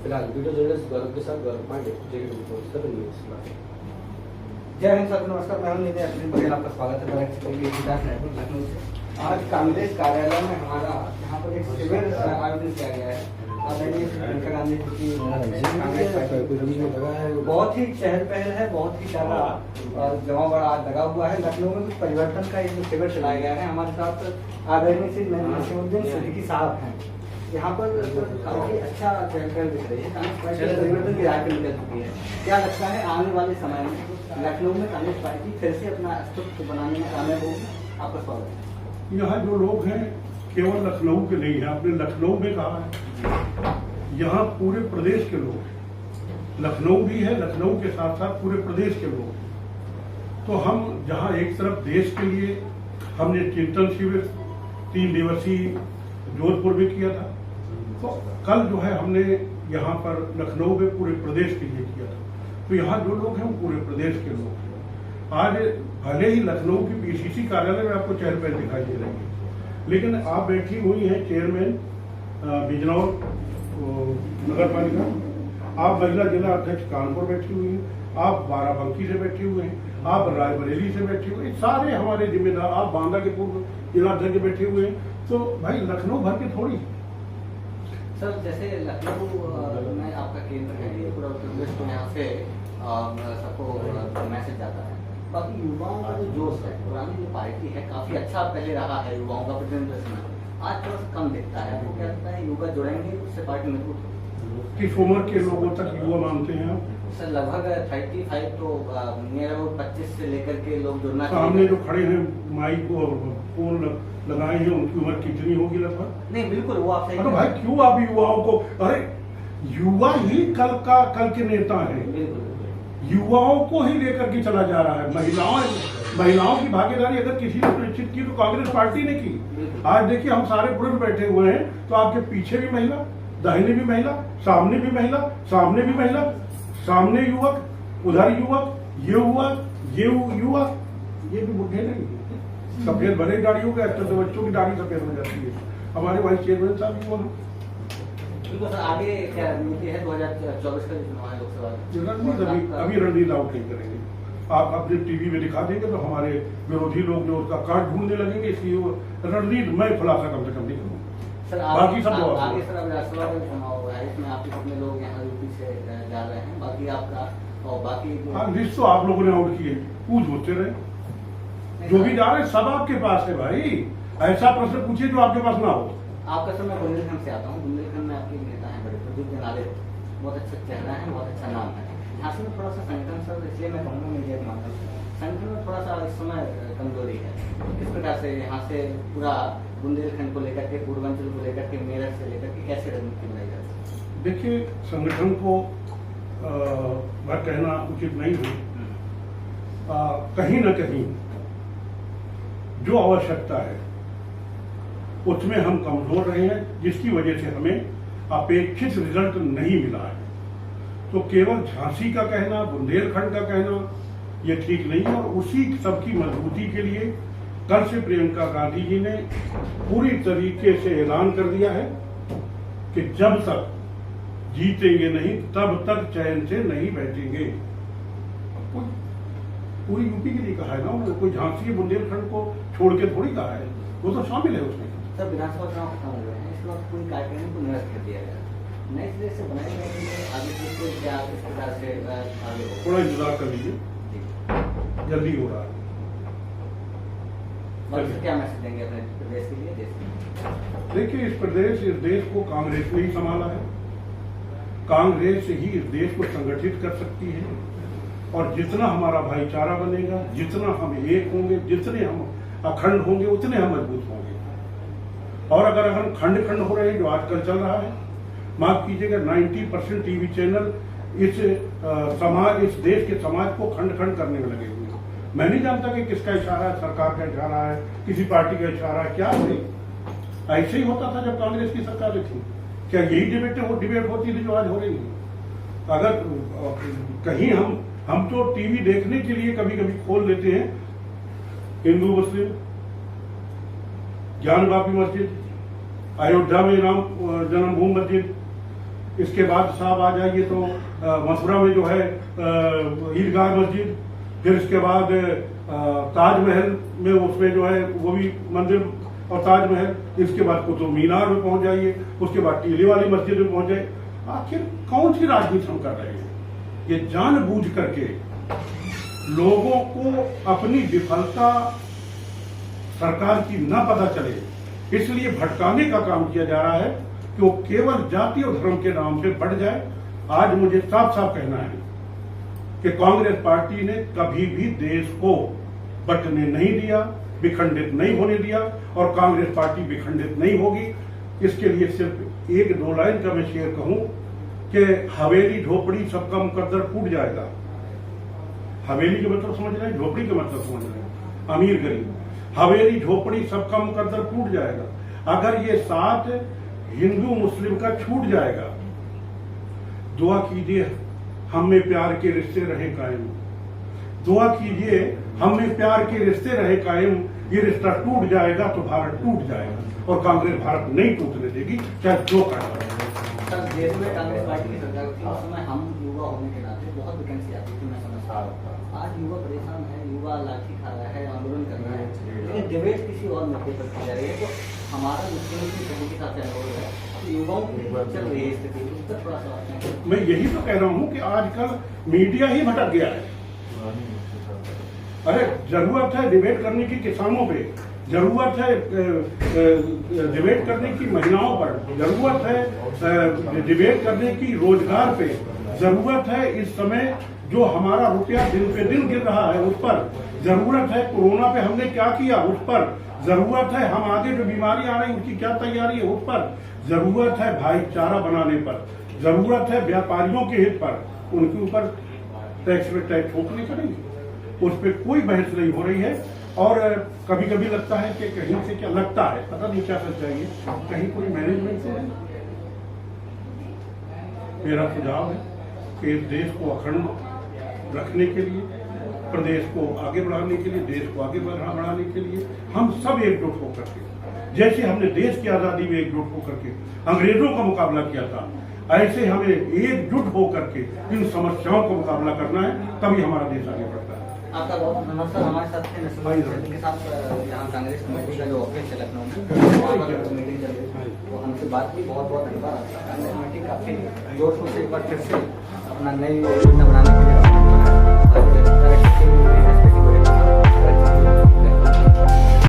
फिलहाल video journalist गौरव के साथ गौरव पांडे, जय हिंद सर, नमस्कार। मैं हूं नितिन अश्विन बघेल, आपका स्वागत है लखनऊ से। आज कांग्रेस कार्यालय में हमारा यहाँ पर एक शिविर आयोजित किया गया है। प्रियंका गांधी जी की कांग्रेस पार्टी बहुत ही चहल पहल है, बहुत ही ज्यादा जमा बड़ा लगा हुआ है। लखनऊ में कुछ परिवर्तन का एक शिविर चलाया गया है। हमारे साथ आदरणीय श्री नसीमुद्दीन सिद्दीकी साहब हैं। यहाँ पर काफी अच्छा चहल पहल दिख रही है। कांग्रेस पार्टी परिवर्तन की राह पे निकल चुकी है। क्या लगता है आने वाले समय में लखनऊ में कांग्रेस पार्टी फिर से अपना अस्तित्व बनाने में कामयाब होगी? आपका स्वागत है। यहाँ जो लोग हैं केवल लखनऊ के नहीं है, आपने लखनऊ में कहा है, यहाँ पूरे प्रदेश के लोग हैं। लखनऊ भी है, लखनऊ के साथ साथ पूरे प्रदेश के लोग हैं। तो हम जहाँ एक तरफ देश के लिए हमने चिंतन शिविर 3 दिवसीय जोधपुर में किया था, तो कल जो है हमने यहाँ पर लखनऊ में पूरे प्रदेश के लिए किया था। तो यहाँ जो लोग हैं वो पूरे प्रदेश के लोग हैं। आज भले ही लखनऊ की पीसीसी कार्यालय में आपको चहल पहल दिखाई दे रही है, लेकिन आप बैठी हुई हैं चेयरमैन बिजनौर नगर पालिका, आप महिला जिला अध्यक्ष कानपुर बैठी हुई हैं, आप बाराबंकी से बैठे हुए हैं, आप रायबरेली से बैठे हुए हैं, सारे हमारे जिम्मेदार, आप बांदा के पूर्व जिला अध्यक्ष बैठे हुए हैं। तो भाई लखनऊ भर के थोड़ी सर, जैसे लखनऊ में आपका केंद्र है, ये पूरा उत्तर प्रदेश को यहाँ से सबको मैसेज जाता है। बाकी युवाओं का जो जोश है, पुरानी जो पार्टी है काफी अच्छा पहले रहा है, युवाओं का प्रतिनिधित्व आज थोड़ा सा कम दिखता है। वो क्या लगता है युवा जुड़ेंगे उससे पार्टी मजबूत होगी? किस उम्र के लोगों तक युवा मानते हैं आप? सर लगभग 35 तो नियर अबाउट 25 से लेकर के लोग जुड़ना। सामने जो खड़े हैं माइक और फोन लगाए हैं, उनकी उम्र कितनी होगी लगभग? नहीं बिल्कुल, वो आप अरे भाई क्यों आप युवाओं को, अरे युवा ही कल के नेता हैं। युवाओं को ही लेकर के चला जा रहा है। महिलाओं की भागीदारी अगर किसी ने सुनिश्चित की तो कांग्रेस पार्टी ने की। आज देखिए हम सारे पुरुष बैठे हुए हैं, तो आपके पीछे भी महिला, दाहिने भी महिला, सामने भी महिला, सामने भी महिला, सामने युवक, उधर युवक, ये युवक, ये युवक, ये भी बुढ़े नहीं है। सफेद भले गाड़ियों के अच्छे से बच्चों की दाढ़ी सफेद हो जाती है। हमारे वाइस चेयरमैन साहब युवा बिल्कुल सर। आगे क्या रणनीति है 2024 का चुनाव है लोकसभा? रणनीति अभी रणनीति आउट नहीं करेंगे। आप अपने टीवी में दिखा देंगे तो हमारे विरोधी लोग जो उसका कार्ड ढूंढने लगेंगे, इसलिए रणनीति मैं खुलासा कम से कम नहीं करूँगा। सर बाकी सब आगे सर अब राज्यसभा का चुनाव हुआ है, इसमें आप कितने लोग यहाँ यूपी से जा रहे हैं? बाकी आपका और बाकी लिस्ट तो आप लोगों ने आउट की है, पूछ होते रहे। जो भी जा रहे सब आपके पास है भाई। ऐसा प्रश्न पूछिए जो आपके पास ना हो। आपका सर मैं बुंदेलखंड से आता हूँ। बुंदेलखंड में आपके नेता है बड़े प्रदीप जनाले, बहुत अच्छा चेहरा है, बहुत अच्छा नाम है। यहाँ से थोड़ा सा संगठन सर, इसलिए मैं कहूँगा मीडिया के माध्यम से संगठन में थोड़ा सा इस समय कमजोरी है। तो किस प्रकार से यहाँ से पूरा बुंदेलखंड को लेकर के, पूर्वांचल को लेकर के, मेरठ से लेकर के कैसे रणनीति बनाई जाती है? देखिए संगठन को बात कहना उचित नहीं है। कहीं ना कहीं जो आवश्यकता है उसमें हम कमजोर रहे हैं, जिसकी वजह से हमें अपेक्षित रिजल्ट नहीं मिला है। तो केवल झांसी का कहना, बुंदेलखंड का कहना ये ठीक नहीं है। और उसी सबकी मजबूती के लिए कल से प्रियंका गांधी जी ने पूरी तरीके से ऐलान कर दिया है कि जब तक जीतेंगे नहीं तब तक चैन से नहीं बैठेंगे। पूरी यूपी के लिए कहा है ना उन्होंने, कोई झांसी बुंदेलखंड को छोड़ के थोड़ी कहा है, वो तो शामिल है उसमें। सर विधानसभा चुनाव खत्म हो गए हैं, इस वक्त पूरी कार्यक्रम को निरस्त कर दिया गया, नए सिरे से बनाए गए आगे से क्या इस प्रकार से आगे हो? थोड़ा इंतजार कर लीजिए, जल्दी हो रहा है। क्या मैसेज देंगे अपने प्रदेश के लिए, देश के लिए? देखिए इस देश को कांग्रेस ने ही संभाला है। कांग्रेस ही इस देश को संगठित कर सकती है। और जितना हमारा भाईचारा बनेगा, जितना हम एक होंगे, जितने हम अखंड होंगे, उतने हम मजबूत होंगे। और अगर हम खंड खंड हो रहे हैं जो आजकल चल रहा है, माफ कीजिएगा 90% टीवी चैनल इस देश के समाज को खंड खंड करने में लगे हुए हैं। मैं नहीं जानता कि किसका इशारा है, सरकार का इशारा है, किसी पार्टी का इशारा है, क्या है? ऐसे ही होता था जब कांग्रेस की सरकार थी। क्या यही डिबेट होती थी जो आज हो रही है? अगर कहीं हम तो टीवी देखने के लिए कभी कभी खोल लेते हैं, हिंदू मुस्लिम, ज्ञान वापी मस्जिद, अयोध्या में राम जन्मभूमि मस्जिद, इसके बाद साहब आ जाइए तो मथुरा में जो है ईदगाह मस्जिद, फिर इसके बाद ताजमहल में उसमें जो है वो भी मंदिर और ताजमहल, इसके बाद कुतुब मीनार में पहुंच जाइए, उसके बाद टीले वाली मस्जिद में पहुंच जाए। आखिर कौन सी राजनीति हम कर रहे हैं? ये जानबूझ करके लोगों को अपनी विफलता सरकार की न पता चले, इसलिए भटकाने का काम किया जा रहा है कि वो केवल जाति और धर्म के नाम से बढ़ जाए। आज मुझे साफ साफ कहना है कि कांग्रेस पार्टी ने कभी भी देश को बंटने नहीं दिया, विखंडित नहीं होने दिया, और कांग्रेस पार्टी विखंडित नहीं होगी। इसके लिए सिर्फ एक दो लाइन का मैं शेर कहूं कि हवेली झोपड़ी सबका मुकद्दर फूट जाएगा। हवेली का मतलब समझ रहे हैं, झोपड़ी का मतलब समझ रहे हैं, अमीर गरीब, हवेली झोपड़ी सबका मुकद्दर फूट जाएगा। अगर ये साथ हिंदू मुस्लिम का छूट जाएगा, दुआ कीजिए हम में प्यार के रिश्ते रहे कायम, दुआ कीजिए हम में प्यार के रिश्ते रहे कायम। ये रिश्ता टूट जाएगा तो भारत टूट जाएगा, और कांग्रेस भारत नहीं टूटने देगी, चाहे जो कर। सर, देश में कांग्रेस पार्टी की सरकार थी, उस समय हम युवा होने के नाते बहुत वैकेंसी आती थी, मैं समझता हूँ। आज युवा परेशान है, युवा लाठी खा रहा है, आंदोलन कर रहा है, लेकिन डिबेट किसी और मुद्दे पर की जा रही है। तो हमारा मुख्यमंत्री सभी के साथ अनुरोध है, तो युवाओं की चल रही है स्थिति, उस पर थोड़ा सा। मैं यही तो कह रहा हूँ कि आजकल मीडिया ही भटक गया है। अरे जरूरत है डिबेट करने की किसानों पे, जरूरत है डिबेट करने की महिलाओं पर, जरूरत है डिबेट करने की रोजगार पे, जरूरत है इस समय जो हमारा रुपया दिन पे दिन गिर रहा है उस पर, जरूरत है कोरोना पे हमने क्या किया उस पर, जरूरत है हम आगे जो बीमारी आ रही है उसकी क्या तैयारी है उस पर, जरूरत है भाईचारा बनाने पर, जरूरत है व्यापारियों के हित पर, उनके ऊपर टैक्स पे टैक्स ठोकने का नहीं, उस पर कोई बहस नहीं हो रही है। और कभी कभी लगता है कि कहीं से क्या लगता है, पता नहीं क्या सच्चाई है, कहीं कोई मैनेजमेंट से है। मेरा सुझाव है कि इस देश को अखंड रखने के लिए, प्रदेश को आगे बढ़ाने के लिए, देश को आगे बढ़ाने के लिए हम सब एकजुट होकर के, जैसे हमने देश की आजादी में एकजुट होकर के अंग्रेजों का मुकाबला किया था, ऐसे हमें एकजुट होकर के इन समस्याओं का मुकाबला करना है, तभी हमारा देश आगे बढ़ता है। आपका बहुत नमस्कार। हमारे साथ थे के साथ यहाँ कांग्रेस कमेटी का जो ऑफिस है लखनऊ में, वहाँ पर मीटिंग चल रही है, तो हमसे बात की। बहुत बहुत धन्यवाद। कांग्रेस कमेटी काफी जोर शोर से एक बार फिर से अपना नई योजना बनाने के लिए